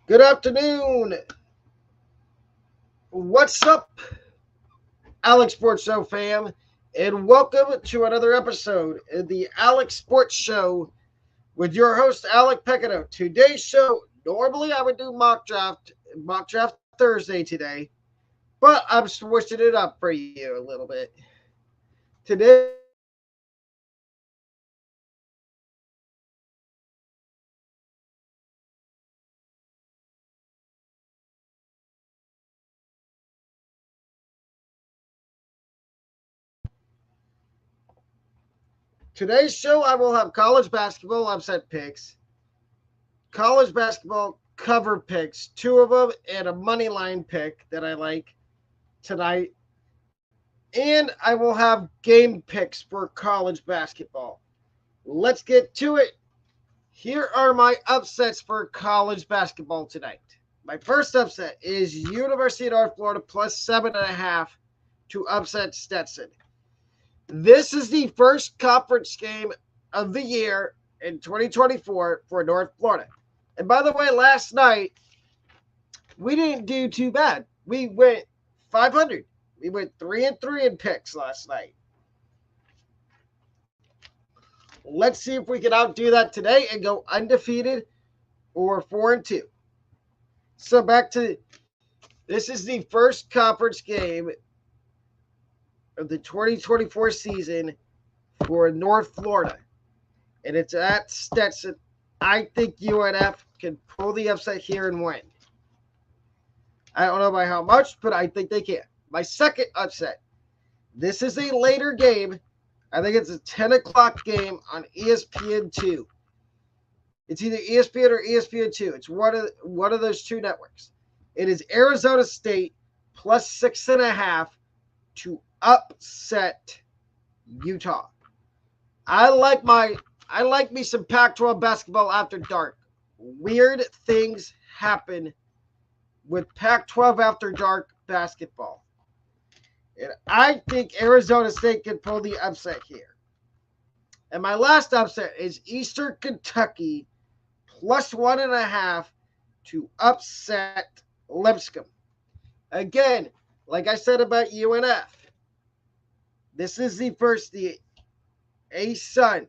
Good afternoon. What's up, Alec Sports Show fam? And welcome to another episode of the Alec Sports Show with your host, Alec Pecado. Today's show, normally I would do mock draft Thursday today, but I'm switching it up for you a little bit. Today's show is going to be Today's show, I will have college basketball upset picks, college basketball cover picks, two of them, and a money line pick that I like tonight. And I will have game picks for college basketball. Let's get to it. Here are my upsets for college basketball tonight. My first upset is University of North Florida plus 7.5 to upset Stetson. This is the first conference game of the year in 2024 for North Florida. And by the way, last night, we didn't do too bad. We went 500. We went 3-3 in picks last night. Let's see if we can outdo that today and go undefeated or 4-2. So back to this is the first conference game of the 2024 season for North Florida. And it's at Stetson. I think UNF can pull the upset here and win. I don't know by how much, but I think they can. My second upset. This is a later game. I think it's a 10 o'clock game on ESPN2. It's either ESPN or ESPN2. It's one of those two networks. It is Arizona State plus 6.5 to upset Utah. I like me some Pac-12 basketball after dark. Weird things happen with Pac-12 after dark basketball. And I think Arizona State can pull the upset here. And my last upset is Eastern Kentucky plus 1.5 to upset Lipscomb. Again, like I said about UNF, this is the A-Sun.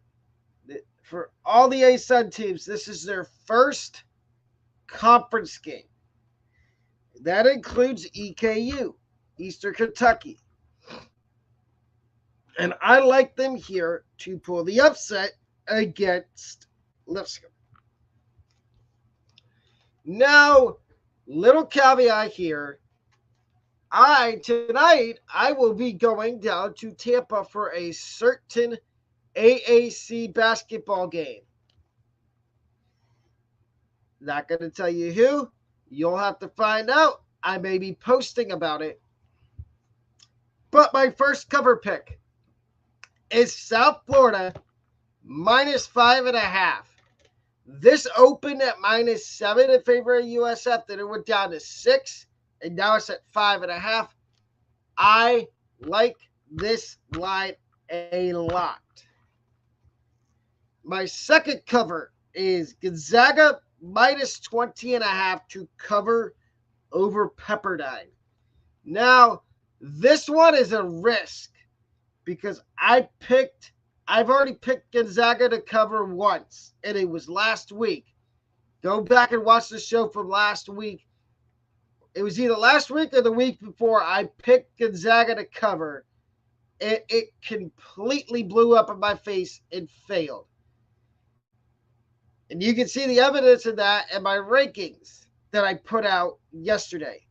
For all the A-Sun teams, this is their first conference game. That includes EKU, Eastern Kentucky. And I like them here to pull the upset against Lipscomb. Now, little caveat here. Tonight I will be going down to Tampa for a certain AAC basketball game. Not going to tell you who. You'll have to find out. I may be posting about it. But my first cover pick is South Florida minus 5.5. This opened at minus 7 in favor of USF. Then it went down to 6. And now it's at 5.5. I like this line a lot. My second cover is Gonzaga minus 20.5 to cover over Pepperdine. Now, this one is a risk because I've already picked Gonzaga to cover once, and it was last week. Go back and watch the show from last week. It was either last week or the week before I picked Gonzaga to cover. It completely blew up in my face and failed. And you can see the evidence of that in my rankings that I put out yesterday.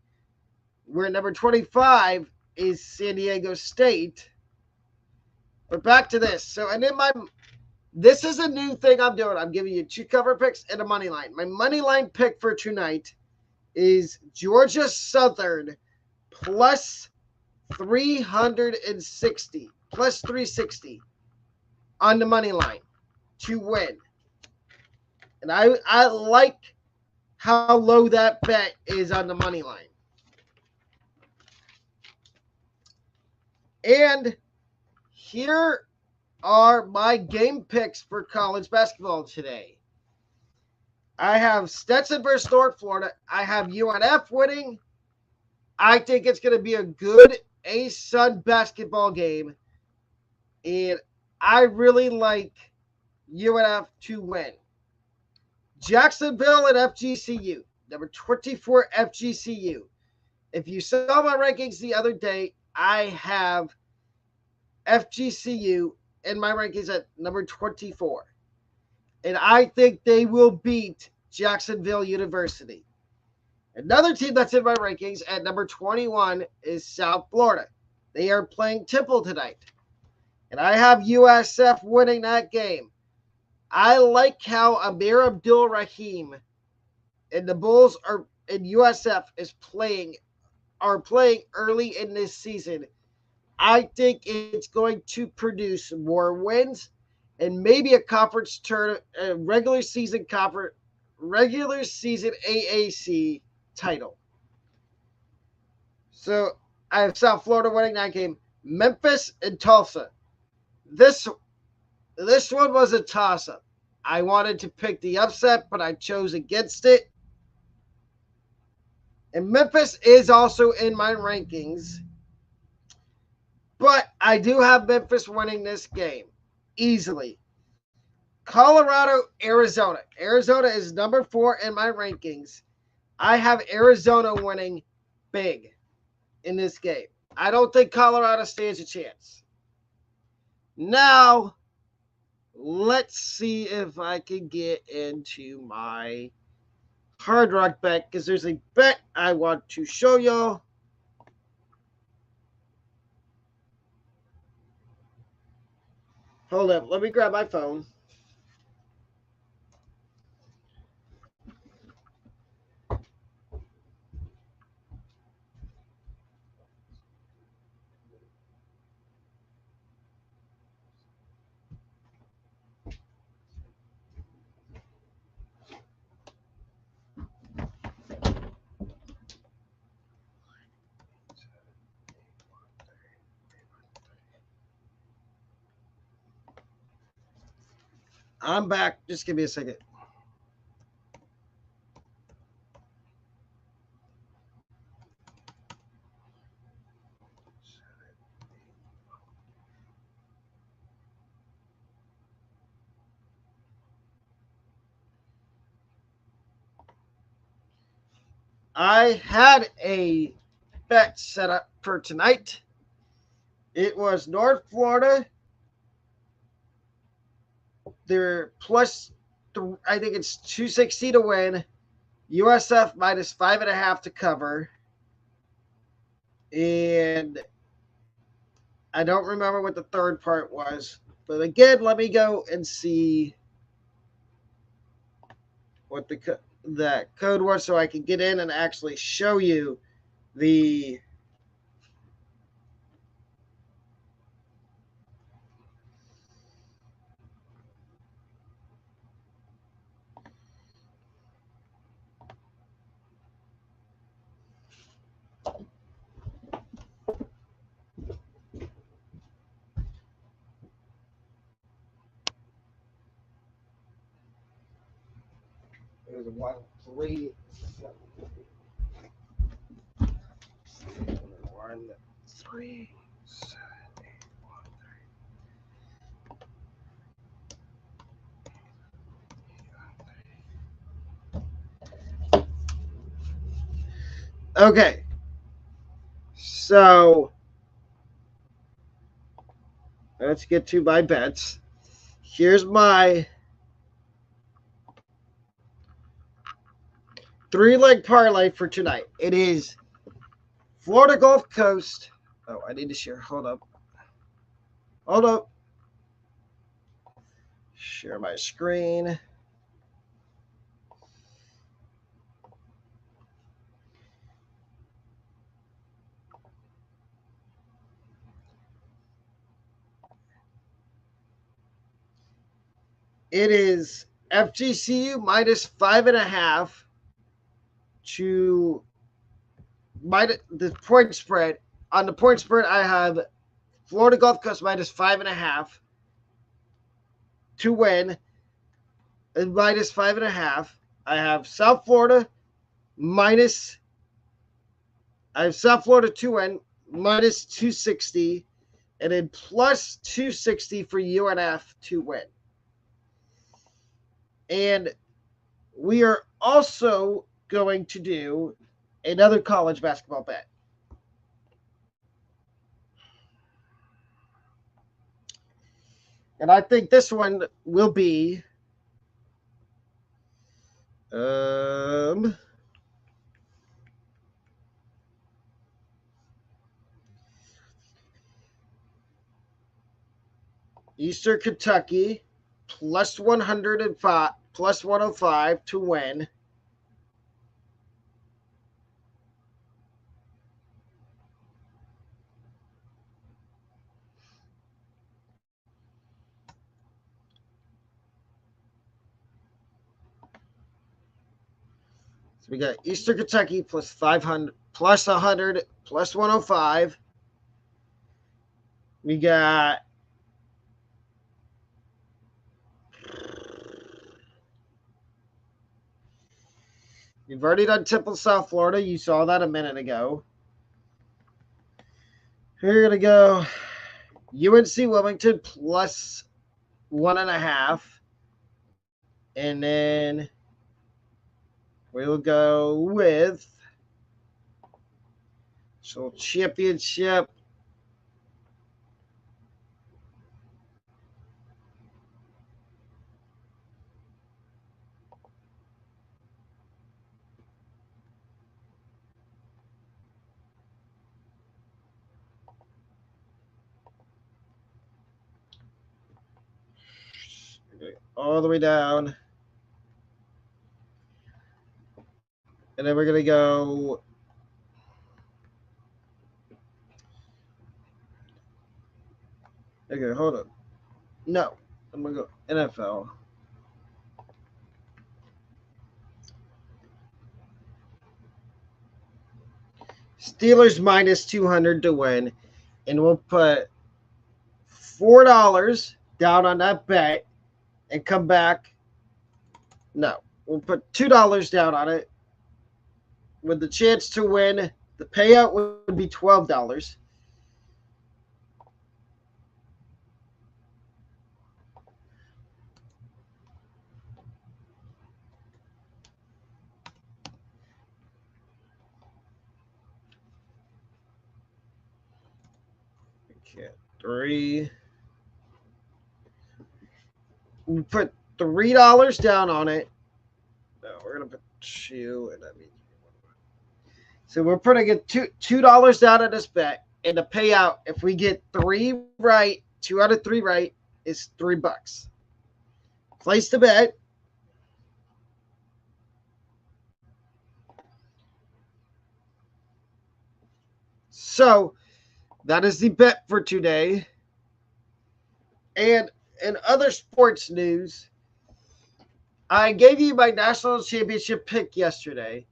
Where number 25 is San Diego State. But back to this. So, and then this is a new thing I'm doing. I'm giving you two cover picks and a money line. My money line pick for tonight is Georgia Southern plus 360 on the money line to win. And I like how low that bet is on the money line. And here are my game picks for college basketball today. I have Stetson versus North Florida. I have UNF winning. I think it's going to be a good A-Sun basketball game. And I really like UNF to win. Jacksonville and FGCU. Number 24 FGCU. If you saw my rankings the other day, I have FGCU in my rankings at number 24. And I think they will beat Jacksonville University. Another team that's in my rankings at number 21 is South Florida. They are playing Temple tonight. And I have USF winning that game. I like how Amir Abdul-Rahim and the Bulls are in USF are playing early in this season. I think it's going to produce more wins and maybe a conference tournament, regular season AAC title. So I have South Florida winning that game. Memphis and Tulsa. This one was a toss-up. I wanted to pick the upset, but I chose against it. And Memphis is also in my rankings. But I do have Memphis winning this game easily. Colorado, Arizona. Arizona is number 4 in my rankings. I have Arizona winning big in this game. I don't think Colorado stands a chance. Now, let's see if I can get into my Hard Rock bet, because there's a bet I want to show y'all. Hold up, let me grab my phone. I'm back. Just give me a second. I had a bet set up for tonight. It was North Florida. They're plus, I think it's 260 to win. USF minus 5.5 to cover. And I don't remember what the third part was. But again, let me go and see what that code was so I can get in and actually show you the it was 1 3 1 3 7 8 1 3. Okay. So let's get to my bets. Here's my 3-leg parlay for tonight. It is Florida Gulf Coast. Oh, I need to share. Hold up. Hold up. Share my screen. It is FGCU minus 5.5 to the point spread. On the point spread, I have Florida Gulf Coast minus 5.5 to win, and minus 5.5. I have South Florida to win minus 260, and then plus 260 for UNF to win. And we are also going to do another college basketball bet. And I think this one will be Eastern Kentucky plus 105 plus 105 to win. So we got Eastern Kentucky plus 500 plus 100 plus 105. We got we've already done Temple, South Florida. You saw that a minute ago. We're gonna go UNC Wilmington plus 1.5. And then we'll go with championship. All the way down. And then we're going to go okay, hold on. No, I'm going to go NFL. Steelers minus 200 to win. And we'll put $4 down on that bet and come back. No, we'll put $2 down on it with the chance to win. The payout would be $12. Okay, 3. We put $3 down on it. No, we're gonna put 2, and I mean, so we're putting it $2 down on this bet, and the payout if we get 3 right, 2 out of 3 right, is $3. Place the bet. So that is the bet for today. And in other sports news, I gave you my national championship pick yesterday,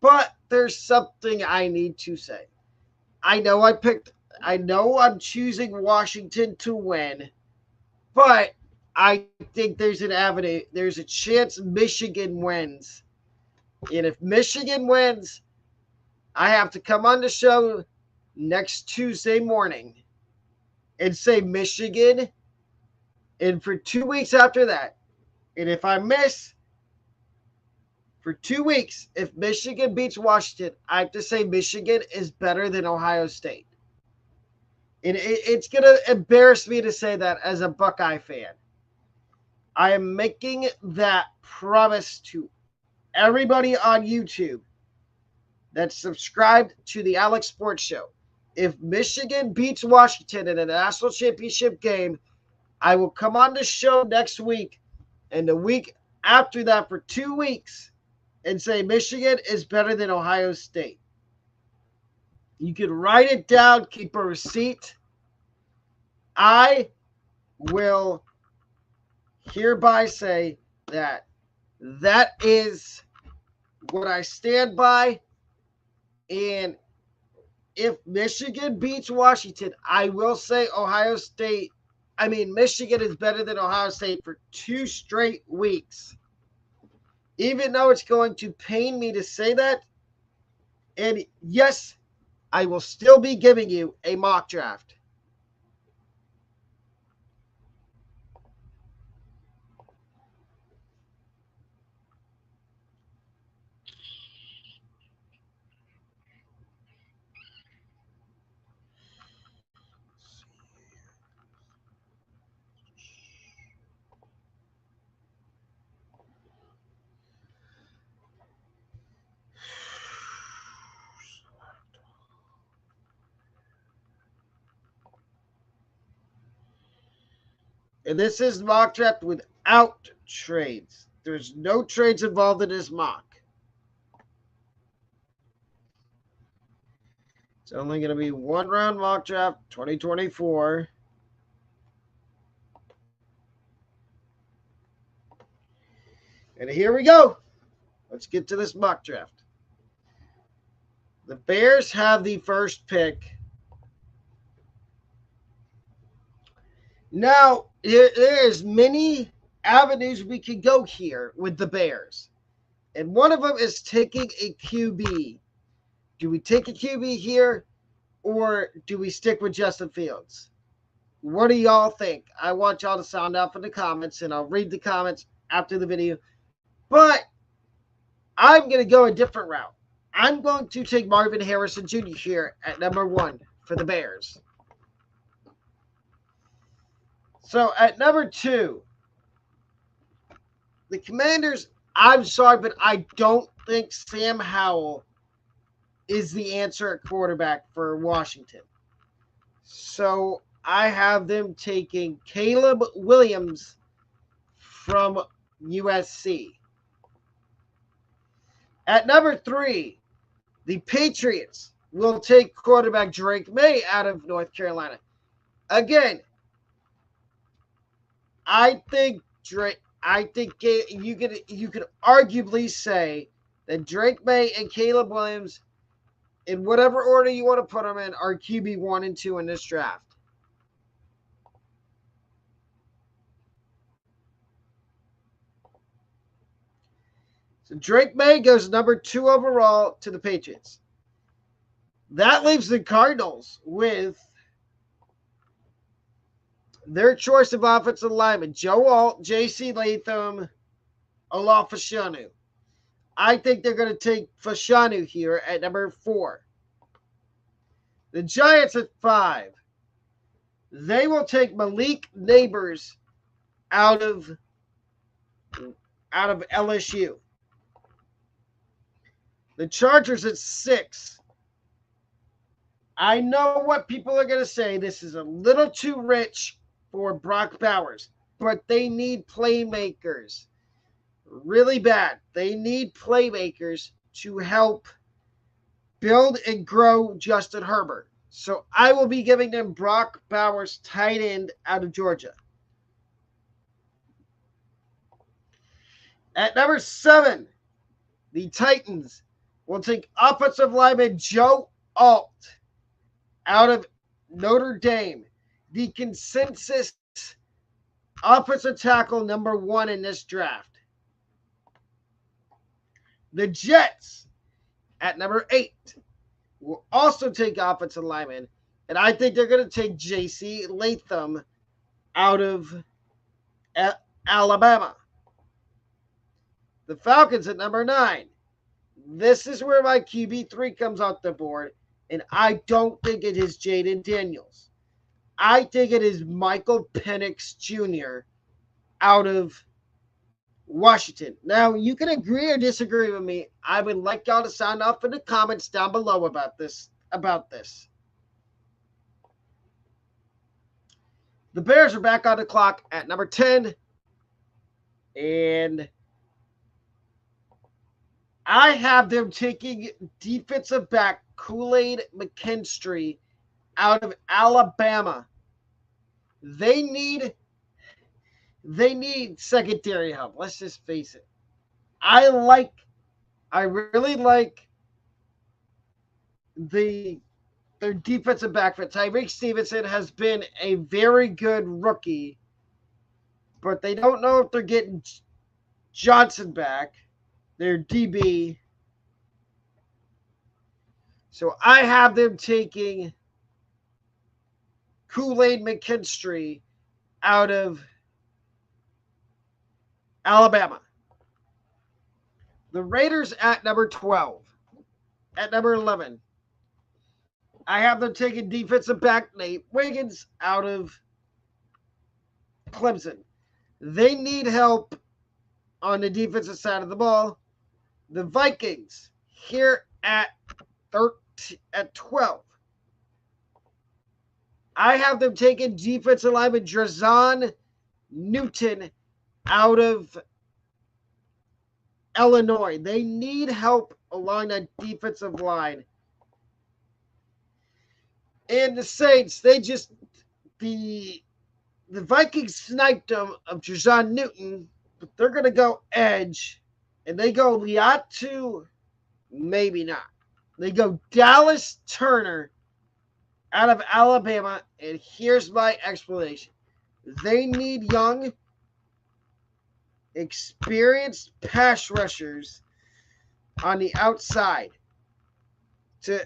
but there's something I need to say. I know I'm choosing Washington to win, but I think there's an avenue. There's a chance Michigan wins. And if Michigan wins, I have to come on the show next Tuesday morning and say Michigan. And for 2 weeks after that, and if I miss for 2 weeks, if Michigan beats Washington, I have to say Michigan is better than Ohio State. And it's going to embarrass me to say that as a Buckeye fan. I am making that promise to everybody on YouTube that's subscribed to the Alec Sports Show. If Michigan beats Washington in a national championship game, I will come on the show next week and the week after that for 2 weeks and say Michigan is better than Ohio State. You can write it down, keep a receipt. I will hereby say that is what I stand by. And if Michigan beats Washington, I will say Michigan is better than Ohio State for 2 straight weeks. even though it's going to pain me to say that. And yes, I will still be giving you a mock draft. And this is mock draft without trades. There's no trades involved in this mock. It's only going to be one round mock draft 2024. And here we go. Let's get to this mock draft. The Bears have the first pick. Now, there's many avenues we could go here with the Bears. And one of them is taking a QB. Do we take a QB here, or do we stick with Justin Fields? What do y'all think? I want y'all to sound off in the comments, and I'll read the comments after the video. But I'm going to go a different route. I'm going to take Marvin Harrison Jr. here at number 1 for the Bears. So at number 2, the Commanders, I'm sorry, but I don't think Sam Howell is the answer at quarterback for Washington. So I have them taking Caleb Williams from USC. At number 3, the Patriots will take quarterback Drake May out of North Carolina. Again, I think you could arguably say that Drake May and Caleb Williams, in whatever order you want to put them in, are QB 1 and 2 in this draft. So Drake May goes number 2 overall to the Patriots. That leaves the Cardinals with their choice of offensive linemen: Joe Alt, J.C. Latham, Olaf Fashanu. I think they're going to take Fashanu here at number 4. The Giants at 5. They will take Malik Neighbors out of LSU. The Chargers at 6. I know what people are going to say. This is a little too rich for Brock Bowers, but they need playmakers really bad. They need playmakers to help build and grow Justin Herbert. So I will be giving them Brock Bowers, tight end out of Georgia. At number 7, the Titans will take offensive lineman Joe Alt out of Notre Dame, the consensus offensive tackle number 1 in this draft. The Jets at number 8 will also take offensive lineman, and I think they're going to take J.C. Latham out of Alabama. The Falcons at number 9. This is where my QB3 comes off the board, and I don't think it is Jaden Daniels. I think it is Michael Penix Jr. out of Washington. Now, you can agree or disagree with me. I would like y'all to sound off in the comments down below about this. The Bears are back on the clock at number 10. And I have them taking defensive back Kool-Aid McKinstry out of Alabama. They need secondary help. Let's just face it. I really like their defensive backfield. Tyreek Stevenson has been a very good rookie, but they don't know if they're getting Johnson back. their DB. So I have them taking Kool-Aid McKinstry out of Alabama. The Raiders at number 12. At number 11, I have them taking defensive back Nate Wiggins out of Clemson. They need help on the defensive side of the ball. The Vikings here at 12. I have them taking defensive lineman Drazon Newton out of Illinois. They need help along that defensive line. And the Saints, the Vikings sniped them of Drazon Newton, but they're going to go edge. And they go Liatu, maybe not. They go Dallas Turner out of Alabama, and here's my explanation. They need young, experienced pass rushers on the outside to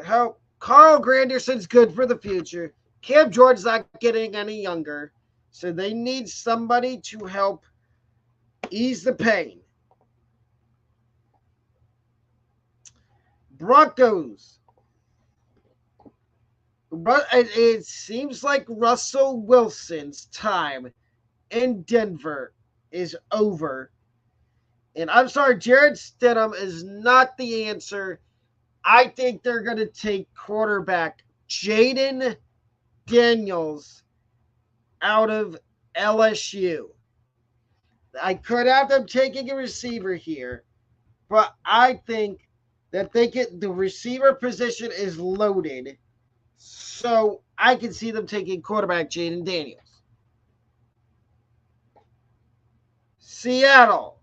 help. Carl Granderson's good for the future. Cam Jordan's not getting any younger, so they need somebody to help ease the pain. Broncos. It seems like Russell Wilson's time in Denver is over. And I'm sorry, Jared Stidham is not the answer. I think they're going to take quarterback Jaden Daniels out of LSU. I could have them taking a receiver here, but I think that the receiver position is loaded. So I can see them taking quarterback Jaden Daniels. Seattle.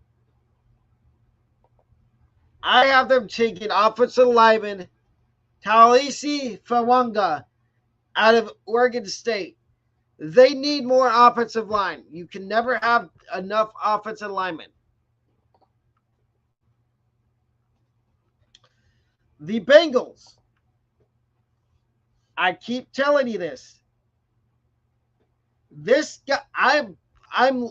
I have them taking offensive lineman Talisi Fawanga out of Oregon State. They need more offensive line. You can never have enough offensive linemen. The Bengals. I keep telling you this. This guy, I'm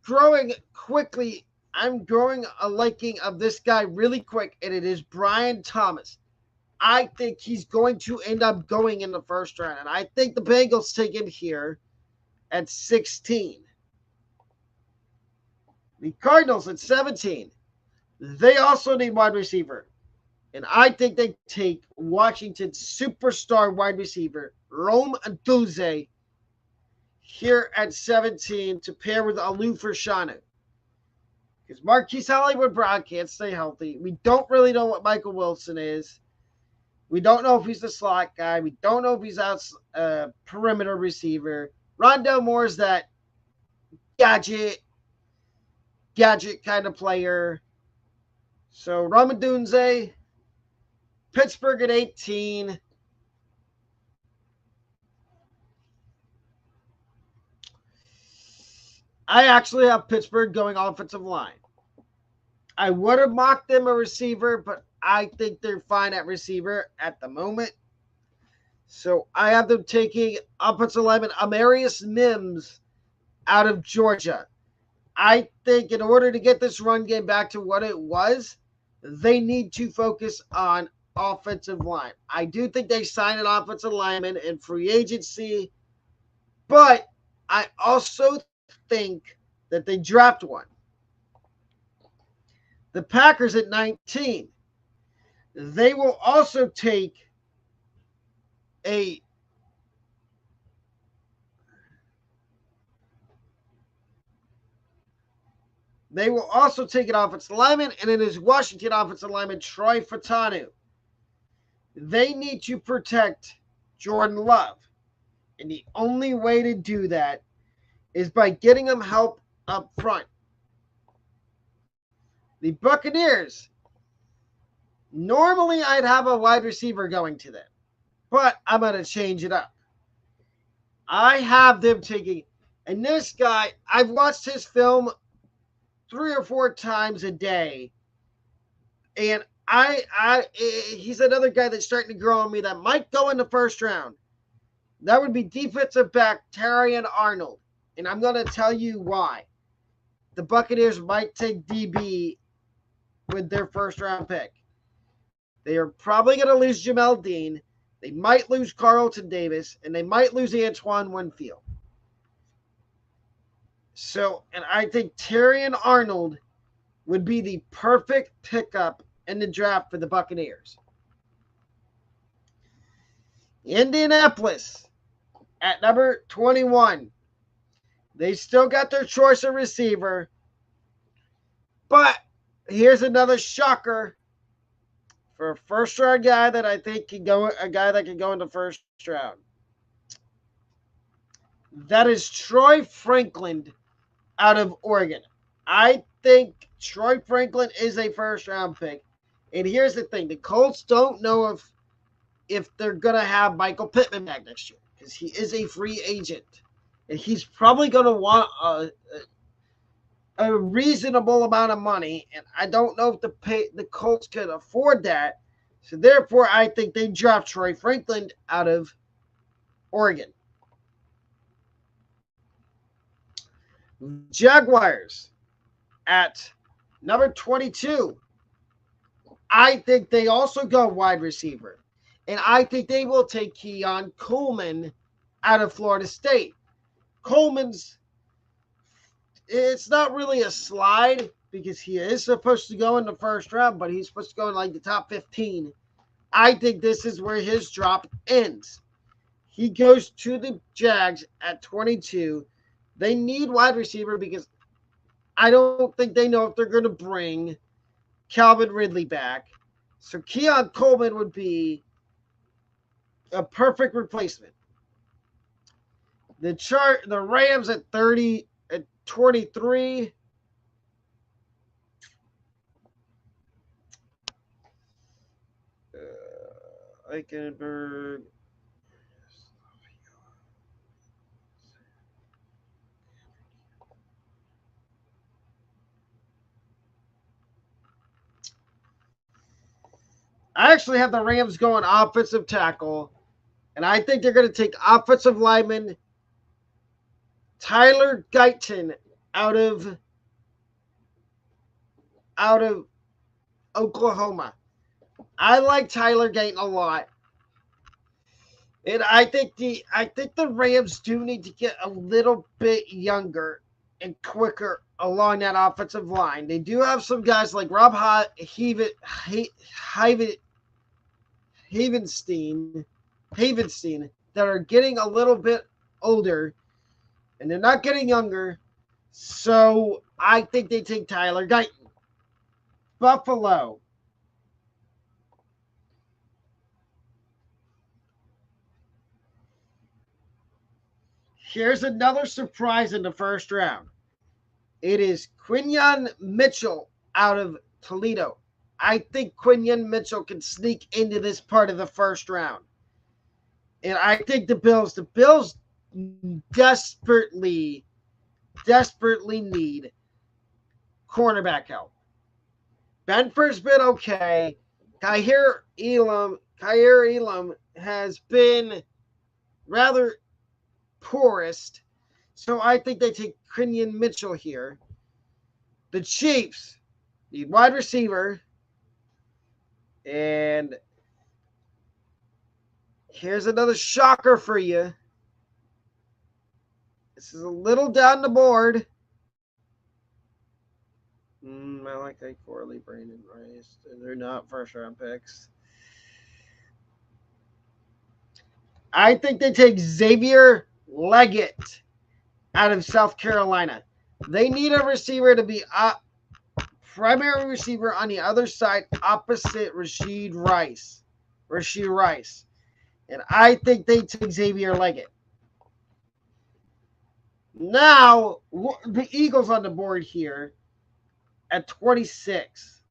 growing quickly. I'm growing a liking of this guy really quick, and it is Brian Thomas. I think he's going to end up going in the first round, and I think the Bengals take him here at 16. The Cardinals at 17. They also need wide receiver. And I think they take Washington's superstar wide receiver, Rome Aduze, here at 17 to pair with Alu Fashanu. Because Marquise Hollywood Brown can't stay healthy. We don't really know what Michael Wilson is. We don't know if he's the slot guy. We don't know if he's out perimeter receiver. Rondell Moore's that gadget kind of player. So Rome Aduze, Pittsburgh at 18. I actually have Pittsburgh going offensive line. I would have mocked them a receiver, but I think they're fine at receiver at the moment. So I have them taking offensive lineman Amarius Mims out of Georgia. I think in order to get this run game back to what it was, they need to focus on offensive line. I do think they sign an offensive lineman in free agency, but I also think that they draft one. The Packers at 19. They will also take an offensive lineman, and it is Washington offensive lineman Troy Fatanu. They need to protect Jordan Love. And the only way to do that is by getting him help up front. The Buccaneers. Normally, I'd have a wide receiver going to them, but I'm going to change it up. I have them taking, and this guy, I've watched his film 3 or 4 times a day. And he's another guy that's starting to grow on me that might go in the first round. That would be defensive back Terrion Arnold. And I'm going to tell you why. The Buccaneers might take DB with their first round pick. They are probably going to lose Jamel Dean. They might lose Carlton Davis. And they might lose Antoine Winfield. So, and I think Terrion Arnold would be the perfect pickup in the draft for the Buccaneers. Indianapolis at number 21. They still got their choice of receiver. But here's another shocker for a first-round guy that I think can go, a guy that can go in the first round. That is Troy Franklin out of Oregon. I think Troy Franklin is a first-round pick. And here's the thing. The Colts don't know if they're going to have Michael Pittman back next year because he is a free agent. And he's probably going to want a reasonable amount of money. And I don't know if the Colts could afford that. So, therefore, I think they draft Troy Franklin out of Oregon. Jaguars at number 22. I think they also go wide receiver. And I think they will take Keon Coleman out of Florida State. It's not really a slide because he is supposed to go in the first round, but he's supposed to go in like the top 15. I think this is where his drop ends. He goes to the Jags at 22. They need wide receiver because I don't think they know if they're going to bring Calvin Ridley back. So Keon Coleman would be a perfect replacement. The Rams at 23. Eichenberg. I actually have the Rams going offensive tackle, and I think they're going to take offensive lineman Tyler Guyton out of Oklahoma. I like Tyler Guyton a lot. And I think the Rams do need to get a little bit younger and quicker along that offensive line. They do have some guys like Rob Havenstein that are getting a little bit older, and they're not getting younger. So I think they take Tyler Guyton. Buffalo. Here's another surprise in the first round. It is Quinyon Mitchell out of Toledo. I think Quinyon Mitchell can sneak into this part of the first round. And I think the Bills desperately need cornerback help. Benford's been okay. Kaiir Elam has been rather poorest. So I think they take Quinyon Mitchell here. The Chiefs need wide receiver. And here's another shocker for you. This is a little down the board. Malachi Corley, Brandon Rice. They're not first-round picks. I think they take Xavier Leggett out of South Carolina. They need a receiver to be primary receiver on the other side opposite Rashid Rice. And I think they take Xavier Leggett. Now, the Eagles on the board here at 26.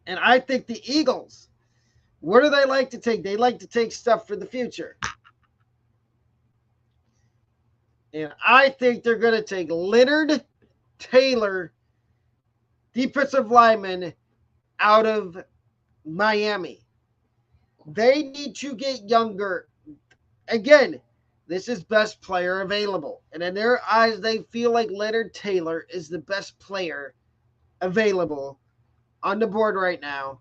And I think the Eagles, what do they like to take? They like to take stuff for the future. And I think they're going to take Leonard Taylor, defensive lineman, out of Miami. They need to get younger. Again, this is best player available. And in their eyes, they feel like Leonard Taylor is the best player available on the board right now.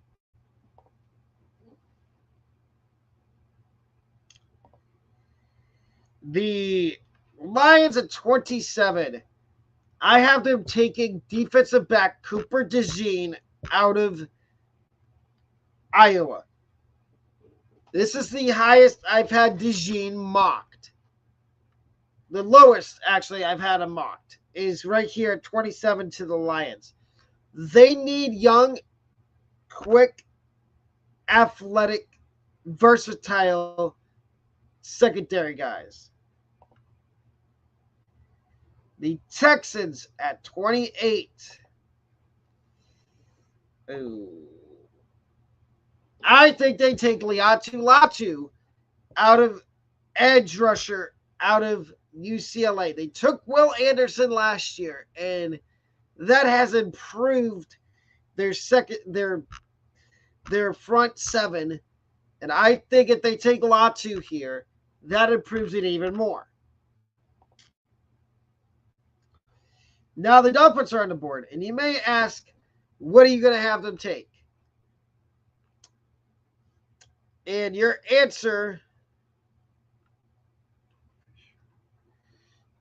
The Lions at 27. I have them taking defensive back Cooper DeJean out of Iowa. This is the highest I've had DeJean mocked. The lowest, actually, I've had him mocked is right here at 27 to the Lions. They need young, quick, athletic, versatile secondary guys. The Texans at 28. Ooh. I think they take Liatu Latu out of edge rusher out of UCLA. They took Will Anderson last year, and that has improved their front seven. And I think if they take Latu here, that improves it even more. Now the Dolphins are on the board, and you may ask, what are you going to have them take? And your answer,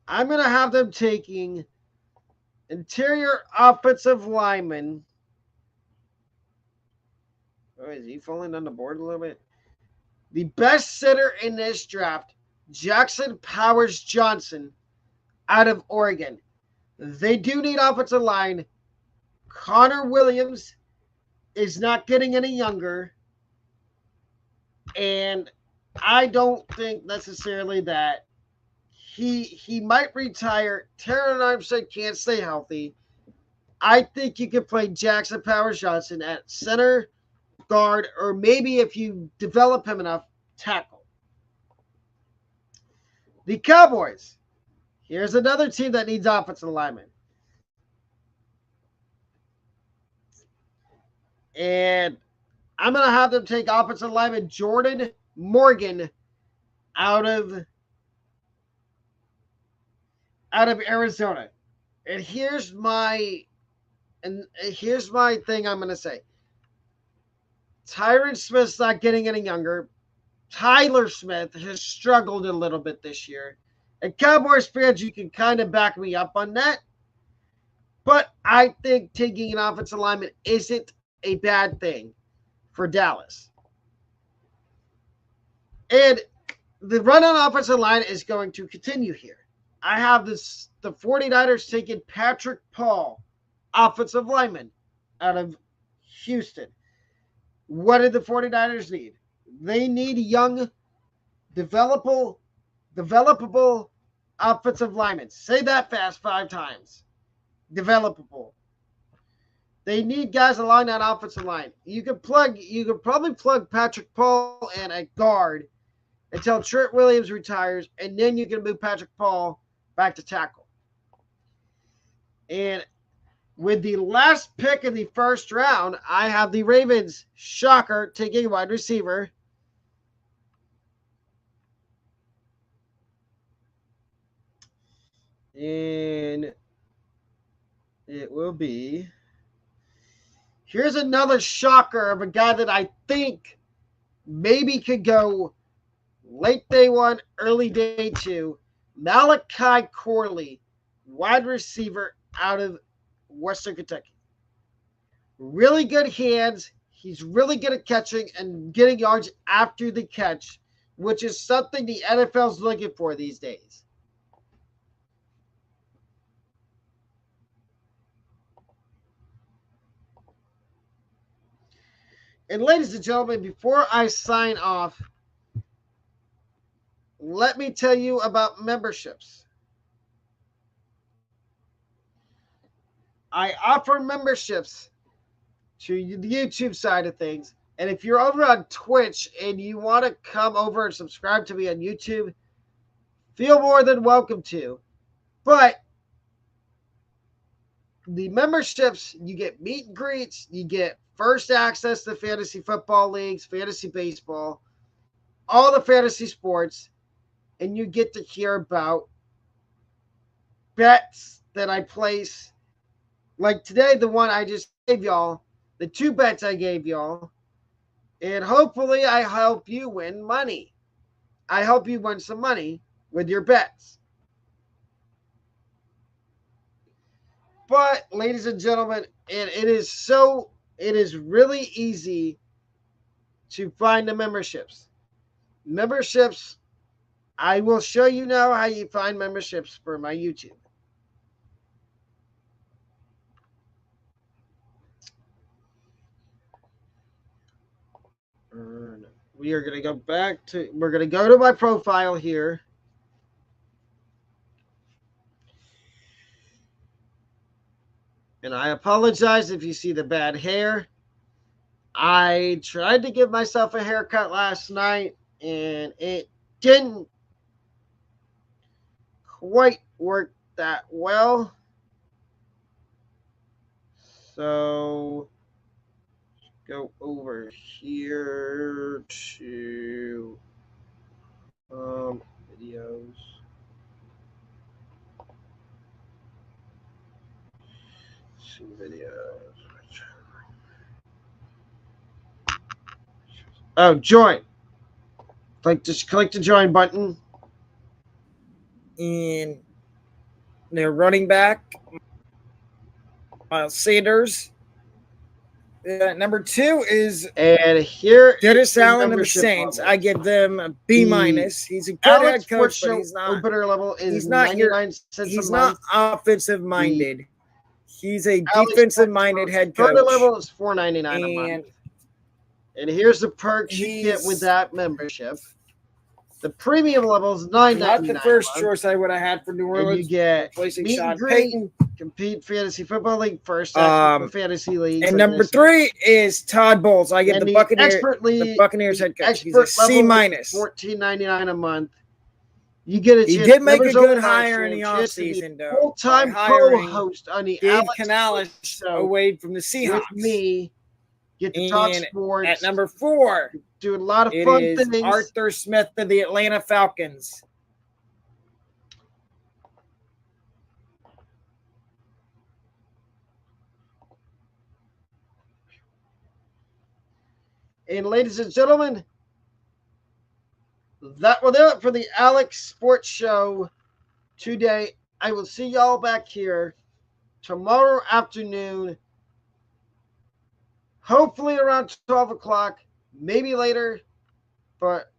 I'm going to have them taking interior offensive lineman. Oh, is he falling on the board a little bit? The best center in this draft, Jackson Powers Johnson out of Oregon. They do need offensive line. Connor Williams is not getting any younger. And I don't think necessarily that he might retire. Taron Armstead can't stay healthy. I think you could play Jackson Powers Johnson at center, guard, or maybe if you develop him enough, tackle. The Cowboys. Here's another team that needs offensive linemen. And I'm going to have them take offensive lineman Jordan Morgan out of Arizona. And here's my thing I'm going to say. Tyron Smith's not getting any younger. Tyler Smith has struggled a little bit this year. And Cowboys fans, you can kind of back me up on that. But I think taking an offensive lineman isn't a bad thing for Dallas. And the run on offensive line is going to continue here. I have the 49ers taking Patrick Paul, offensive lineman, out of Houston. What did the 49ers need? They need young, developable offensive linemen. Say that fast 5 times. Developable. They need guys along that offensive line. You could probably plug Patrick Paul in at guard until Trent Williams retires, and then you can move Patrick Paul back to tackle. And with the last pick in the first round, I have the Ravens, shocker, taking wide receiver. And it will be... Here's another shocker of a guy that I think maybe could go late day 1, early day 2. Malachi Corley, wide receiver out of Western Kentucky. Really good hands. He's really good at catching and getting yards after the catch, which is something the NFL is looking for these days. And ladies and gentlemen, before I sign off, let me tell you about memberships. I offer memberships to the YouTube side of things. And if you're over on Twitch and you want to come over and subscribe to me on YouTube, feel more than welcome to. But the memberships, you get meet and greets, you get first access to fantasy football leagues, fantasy baseball, all the fantasy sports, and you get to hear about bets that I place. Like today, the one I just gave y'all, the 2 bets I gave y'all, and hopefully I help you win money. I help you win some money with your bets. But, ladies and gentlemen, it is really easy to find the memberships. Memberships, I will show you now how you find memberships for my YouTube. We are going to go back to, we're going to go to my profile here. And I apologize if you see the bad hair. I tried to give myself a haircut last night, and it didn't quite work that well. So, go over here to videos. See videos. Oh, join. Just click the join button. And their running back, Miles Sanders. Number 2 is and here Dennis Allen of the Saints. Level. I give them a B minus. He's a good head coach, but he's not. Opener level is he's not 99 cents He's a not month. offensive minded. He's a defensive minded head coach. Opener level is $4.99 a month. And here's the perks you get with that membership. The premium level is $9.99. Not the first choice I would have had for New Orleans. And you get meet and greet, compete fantasy football league, first for fantasy league. And number 3 is Todd Bowles. I give the Buccaneers head coach. He's a C minus. $14.99 a month. You get a chance. He did make a good hire in the offseason, though. Full-time co-host on the Gabe Alex Canales Show away from the Seahawks. With me. Get to talk sports. At number 4, doing a lot of fun things. Arthur Smith of the Atlanta Falcons. And ladies and gentlemen, that will do it for the Alec Sports Show today. I will see y'all back here tomorrow afternoon. Hopefully around 12 o'clock, maybe later. But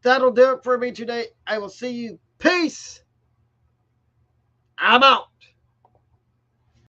that'll do it for me today. I will see you. Peace. I'm out.